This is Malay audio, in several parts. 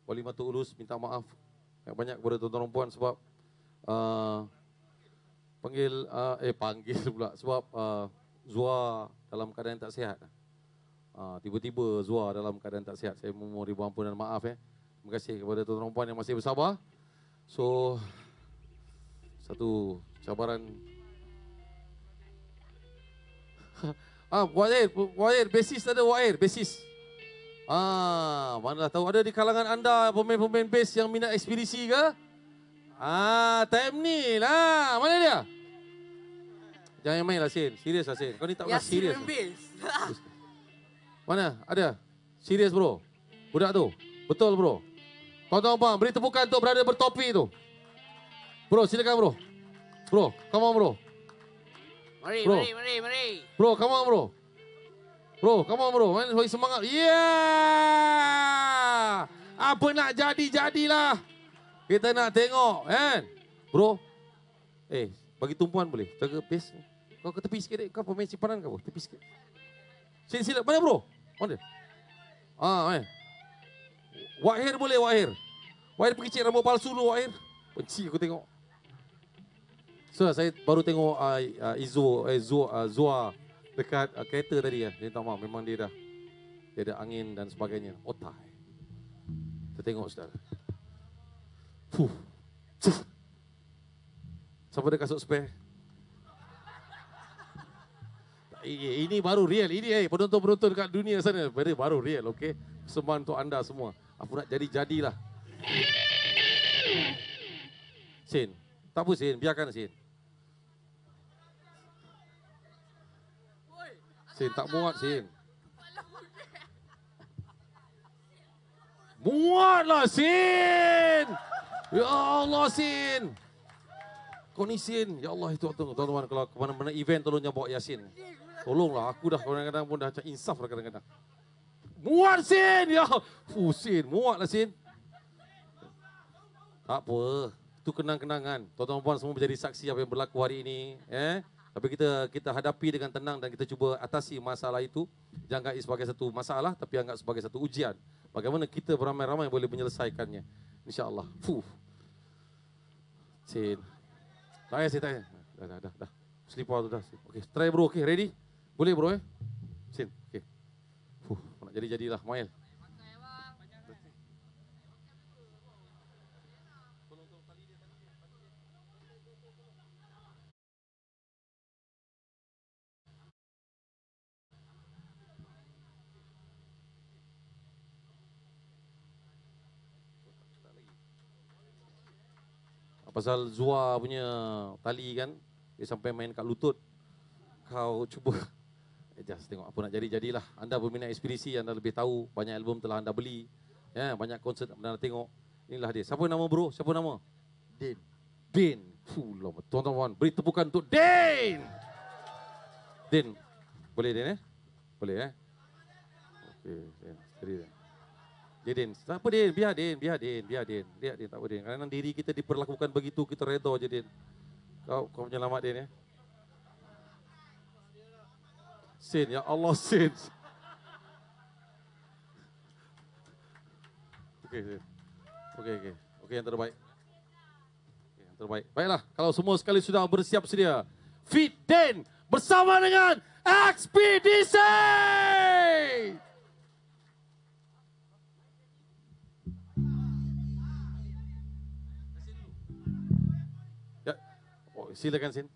Walimatul Urus minta maaf banyak kepada tuan-tuan dan puan sebab panggil pula sebab Zua dalam keadaan tak sihat. Tiba-tiba Zua dalam keadaan tak sihat. Saya memohon ribuan ampun dan maaf Terima kasih kepada tuan-tuan dan puan yang masih bersabar. So satu cabaran. Wa'ir, basis ada Wa'ir, basis. Manalah tahu ada di kalangan anda pemain-pemain bass yang minat ekspedisi ke? Time ni lah. Mana dia? Jangan main lah Sin. Serius lah Sin. Kau ni tak pernah serius. Mana? Ada? Serius bro. Budak tu. Betul bro. Tuan-tuan bang, beri tepukan untuk berada bertopi tu. Bro, silakan bro. Bro, come on bro. Mari. Bro, come on bro. Bro, come on bro. Main bagi semangat. Yeah! Apa nak jadi-jadilah. Kita nak tengok kan. Bro. Bagi tumpuan boleh. Jaga pace. Kau ke tepi sikit dek. Kau pemain simpanan ke apa? Tepi sikit. Sila. Mana bro? Mana? Wahir boleh Wahir. Wahir pergi cek rambut palsu dulu Wahir. Benci aku tengok. So saya baru tengok Zua dekat kereta tadi Dia tak maaf, memang dia ada angin dan sebagainya. Otak. Kita tengok saudara. Siapa ada kasut spare? Ini baru real. Ini penonton-penonton dekat dunia sana. Baru real, okey. Persembahan untuk anda semua. Apa nak jadi-jadilah. Sin. Tak apa Sin, biarkan Sin. Sin, tak muat Sin. Muatlah Sin. Ya Allah Sin. Kau ni Sin. Ya Allah itu tuan-tuan kalau ke mana-mana event tolongnya bawa Yasin. Tolonglah aku dah kadang-kadang pun dah insaf lah kadang-kadang. Muat Sin. Ya. Sin, muatlah Sin. Tak apa. Itu kenang-kenangan. Tuan-tuan puan semua menjadi saksi apa yang berlaku hari ini, Tapi kita hadapi dengan tenang dan kita cuba atasi masalah itu. Jangan anggap sebagai satu masalah tapi anggap sebagai satu ujian. Bagaimana kita beramai-ramai boleh menyelesaikannya. Insya-Allah. Sin. Tak payah. Dah. Selipar tu dah. Okey, try bro. Okey, ready? Boleh bro Sin. Okey. Nak jadi-jadilah Mail. Pasal Zua punya tali kan, dia sampai main kat lutut. Kau cuba just tengok apa nak jadilah. Anda berminat ekspedisi, anda lebih tahu, banyak album telah anda beli. Banyak konsert anda tengok. Inilah dia. Siapa nama bro? Siapa nama? Din. Tuan-tuan, beri tepukan untuk Din. Din. Boleh Din Boleh Okey, Din. Steady Din. Din, apa Din? Biar Din. Tak apa Din. Kerana diri kita diperlakukan begitu, kita redha je Din. Kau penyelamat Din Sin, ya Allah Sin. Okey Sin. Okey yang terbaik. Baiklah, kalau semua sekali sudah bersiap sedia. Fit Din bersama dengan Ekspedisi. Silakan Sin.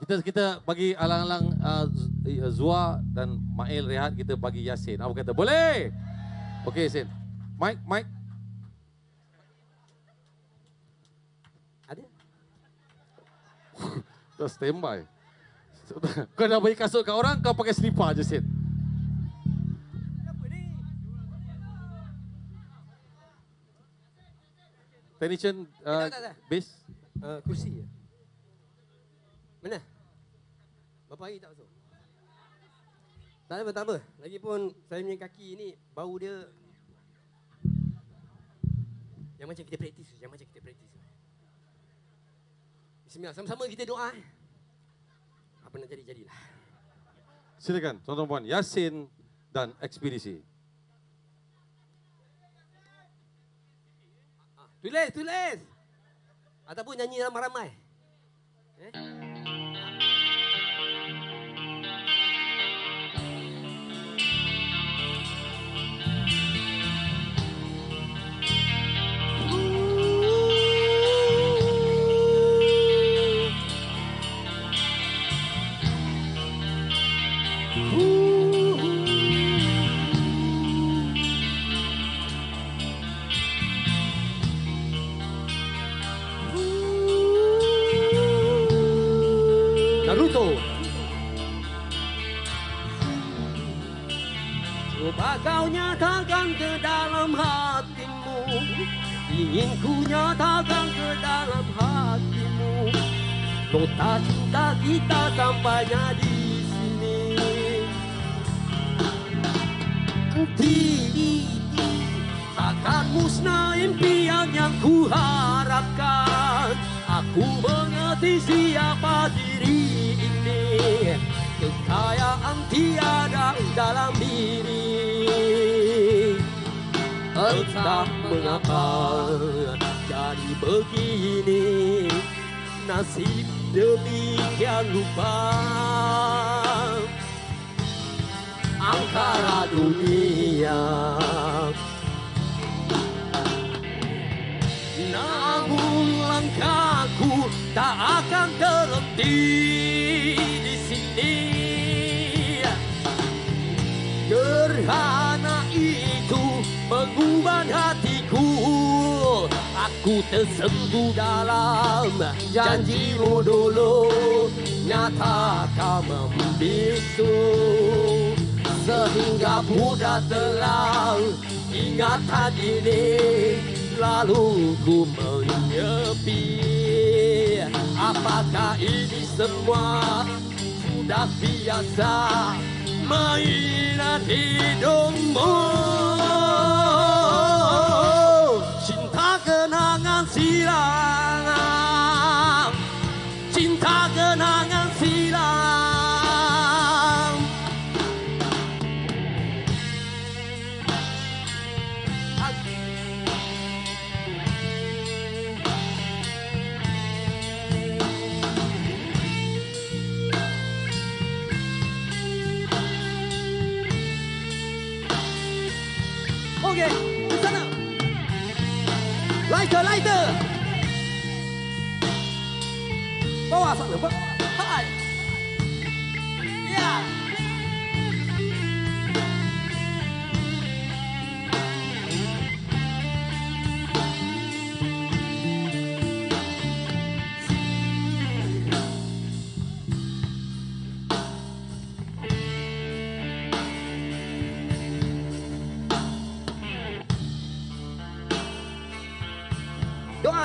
Kita bagi alang-alang Zua dan Mail rehat, kita bagi Yasin. Apa kata? Boleh? Okey Sin. Mike. Ada? Dah standby. Kau dah bagi kasut kat orang, kau pakai selipar je Sin. Technician bass. Kursi. Mana? Berapa hari tak masuk? Tak apa. Lagipun saya punya kaki ni bau dia yang macam kita praktis. Bismillah, sama-sama kita doa. Apa nak jadilah. Silakan tuan-tuan puan, Yasin dan Ekspedisi. Tulis. Ataupun nyanyi ramai-ramai. Naruto. Coba kau nyatakan ke dalam hatimu, ingin ku nyatakan ke dalam hatimu, nota cinta kita sampainya di sini. Takkan musnah impian yang ku harapkan. Aku mengerti siapa diri ini, kekayaan tiada dalam diri. Entah mengapa jadi begini, nasib demikian lupa. Angkara dunia, namun langkahku tak akan terhenti di sini. Gerhana itu mengubah hatiku, aku tersembunyi dalam janjimu dulu. Nyata kau membisu, sehingga mudah telah ingatan ini. Lalu ku menyepi. Apakah ini semua sudah biasa, mainan hidupmu? Cinta kenangan silam, cinta kenangan silam. Okey, di sana. Lighter. Bawah sana, hai. Ya.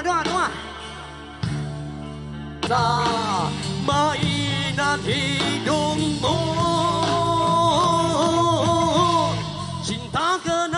Doa. Nah, mainan hidungmu, cinta kenangan